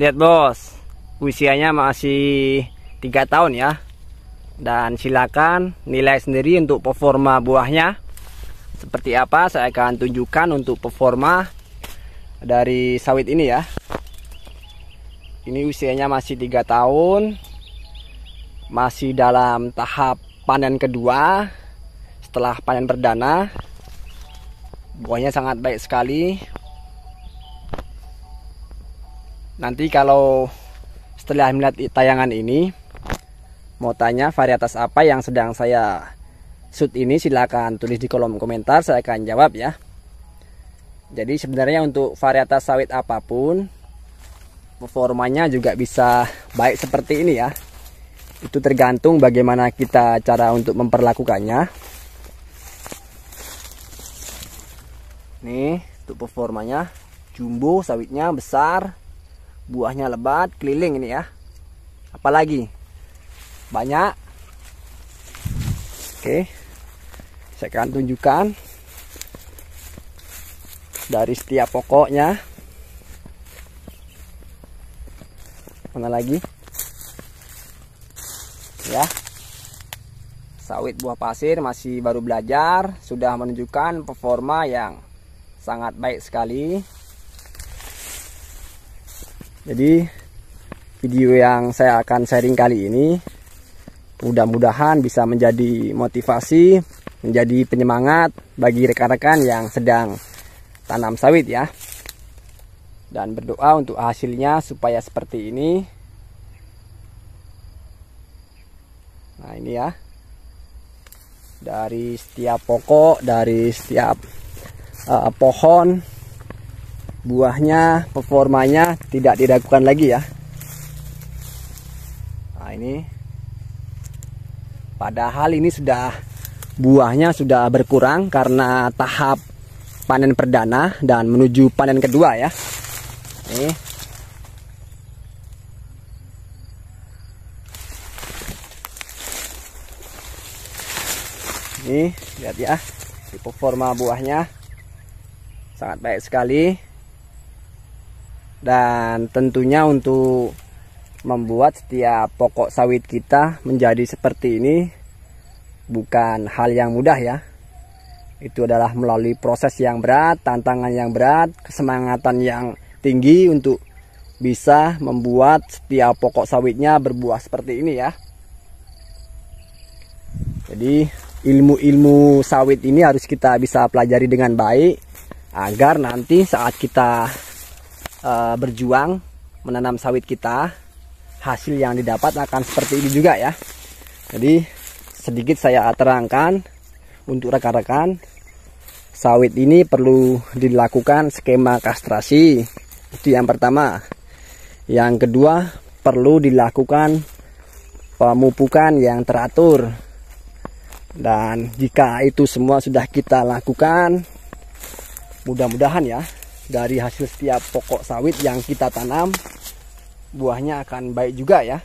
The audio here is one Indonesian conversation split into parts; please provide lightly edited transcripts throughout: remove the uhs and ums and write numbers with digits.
Lihat bos, usianya masih 3 tahun ya. Dan silakan nilai sendiri untuk performa buahnya seperti apa. Saya akan tunjukkan untuk performa dari sawit ini ya. Ini usianya masih 3 tahun, masih dalam tahap panen kedua setelah panen perdana. Buahnya sangat baik sekali. Nanti kalau setelah melihat tayangan ini mau tanya varietas apa yang sedang saya shoot ini, silakan tulis di kolom komentar, saya akan jawab ya. Jadi sebenarnya untuk varietas sawit apapun performanya juga bisa baik seperti ini ya. Itu tergantung bagaimana kita cara untuk memperlakukannya. Nih untuk performanya, jumbo, sawitnya besar, buahnya lebat, keliling ini ya. Apalagi banyak. Oke, saya akan tunjukkan dari setiap pokoknya. Mana lagi ya, sawit buah pasir masih baru belajar, sudah menunjukkan performa yang sangat baik sekali. Jadi video yang saya akan sharing kali ini mudah-mudahan bisa menjadi motivasi, menjadi penyemangat bagi rekan-rekan yang sedang tanam sawit ya. Dan berdoa untuk hasilnya supaya seperti ini. Nah ini ya, dari setiap pokok, dari setiap pohon, buahnya, performanya tidak diragukan lagi ya. Nah ini, padahal ini sudah buahnya sudah berkurang karena tahap panen perdana dan menuju panen kedua ya. Ini lihat ya, performa buahnya sangat baik sekali. Dan tentunya untuk membuat setiap pokok sawit kita menjadi seperti ini bukan hal yang mudah ya. Itu adalah melalui proses yang berat, tantangan yang berat, kesemangatan yang tinggi untuk bisa membuat setiap pokok sawitnya berbuah seperti ini ya. Jadi ilmu-ilmu sawit ini harus kita bisa pelajari dengan baik agar nanti saat kita berjuang menanam sawit kita, hasil yang didapat akan seperti ini juga ya. Jadi sedikit saya terangkan untuk rekan-rekan, sawit ini perlu dilakukan skema kastrasi. Itu yang pertama. Yang kedua, perlu dilakukan pemupukan yang teratur. Dan jika itu semua sudah kita lakukan, mudah-mudahan ya, dari hasil setiap pokok sawit yang kita tanam, buahnya akan baik juga ya.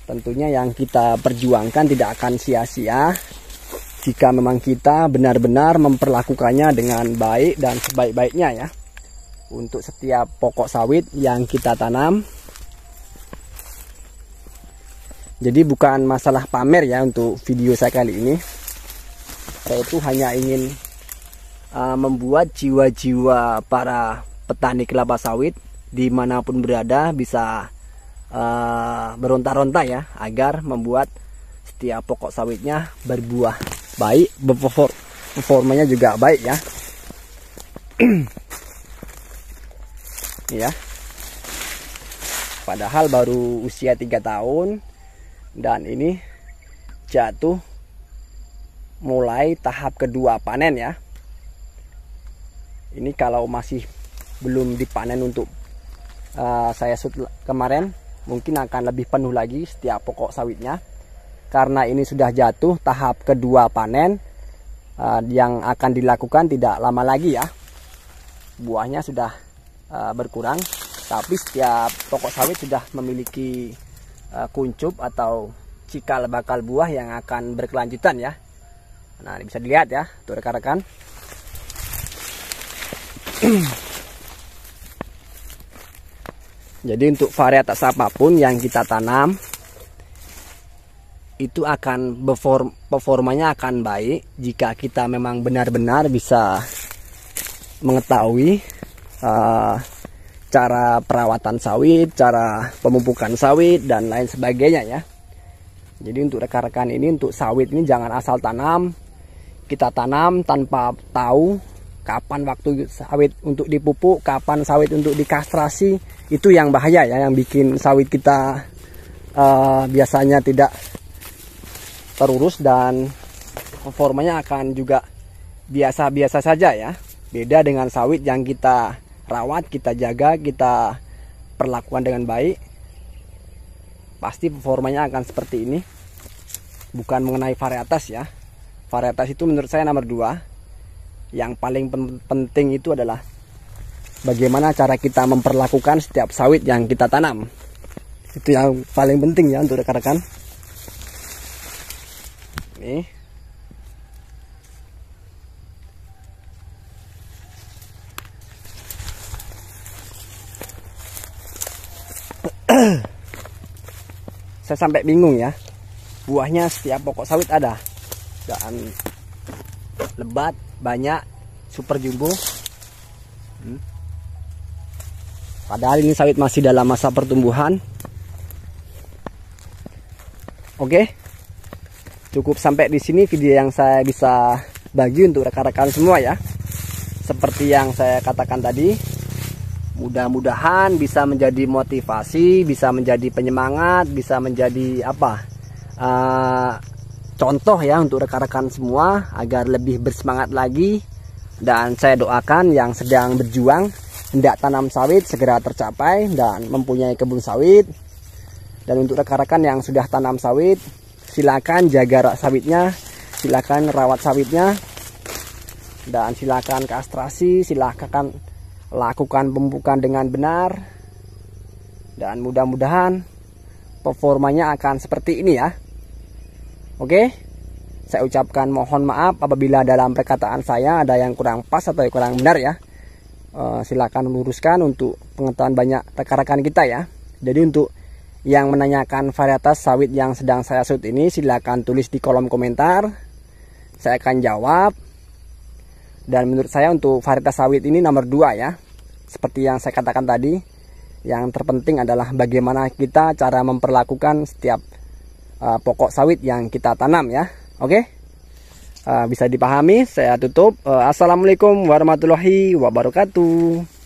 Tentunya yang kita perjuangkan tidak akan sia-sia jika memang kita benar-benar memperlakukannya dengan baik dan sebaik-baiknya ya. Untuk setiap pokok sawit yang kita tanam. Jadi bukan masalah pamer ya untuk video saya kali ini. Saya itu hanya ingin membuat jiwa-jiwa para petani kelapa sawit dimanapun berada bisa beronta-ronta ya, agar membuat setiap pokok sawitnya berbuah baik, performanya juga baik ya. Ya, padahal baru usia 3 tahun dan ini jatuh mulai tahap kedua panen ya. Ini kalau masih belum dipanen untuk saya shoot kemarin, mungkin akan lebih penuh lagi setiap pokok sawitnya. Karena ini sudah jatuh tahap kedua panen, yang akan dilakukan tidak lama lagi ya. Buahnya sudah berkurang, tapi setiap pokok sawit sudah memiliki kuncup atau cikal bakal buah yang akan berkelanjutan ya. Nah ini bisa dilihat ya tuh rekan-rekan. Jadi untuk varietas apapun yang kita tanam itu akan performanya akan baik jika kita memang benar-benar bisa mengetahui cara perawatan sawit, cara pemupukan sawit dan lain sebagainya ya. Jadi untuk rekan-rekan ini, untuk sawit ini jangan asal tanam. Kita tanam tanpa tahu kapan waktu sawit untuk dipupuk, kapan sawit untuk dikastrasi. Itu yang bahaya ya, yang bikin sawit kita biasanya tidak terurus dan performanya akan juga biasa-biasa saja ya. Beda dengan sawit yang kita rawat, kita jaga, kita perlakukan dengan baik, pasti performanya akan seperti ini. Bukan mengenai varietas ya. Varietas itu menurut saya nomor 2. Yang paling penting itu adalah bagaimana cara kita memperlakukan setiap sawit yang kita tanam. Itu yang paling penting ya untuk rekan-rekan. Nih. Saya sampai bingung ya. Buahnya setiap pokok sawit ada. Dan lebat, banyak, super jumbo. Padahal ini sawit masih dalam masa pertumbuhan. Oke. Cukup sampai di sini video yang saya bisa bagi untuk rekan-rekan semua ya. Seperti yang saya katakan tadi, mudah-mudahan bisa menjadi motivasi, bisa menjadi penyemangat, bisa menjadi contoh ya untuk rekan-rekan semua agar lebih bersemangat lagi. Dan saya doakan yang sedang berjuang hendak tanam sawit segera tercapai dan mempunyai kebun sawit. Dan untuk rekan-rekan yang sudah tanam sawit, silakan jaga sawitnya, silakan rawat sawitnya, dan silakan kastrasi, silakan lakukan pemupukan dengan benar. Dan mudah-mudahan performanya akan seperti ini ya. Oke, saya ucapkan mohon maaf apabila dalam perkataan saya ada yang kurang pas atau yang kurang benar ya. Silakan luruskan untuk pengetahuan banyak rekan-rekan kita ya. Jadi untuk yang menanyakan varietas sawit yang sedang saya shoot ini, silakan tulis di kolom komentar. Saya akan jawab. Dan menurut saya untuk varietas sawit ini nomor 2 ya. Seperti yang saya katakan tadi, yang terpenting adalah bagaimana kita cara memperlakukan setiap pokok sawit yang kita tanam ya. Oke, bisa dipahami. Saya tutup. Assalamualaikum warahmatullahi wabarakatuh.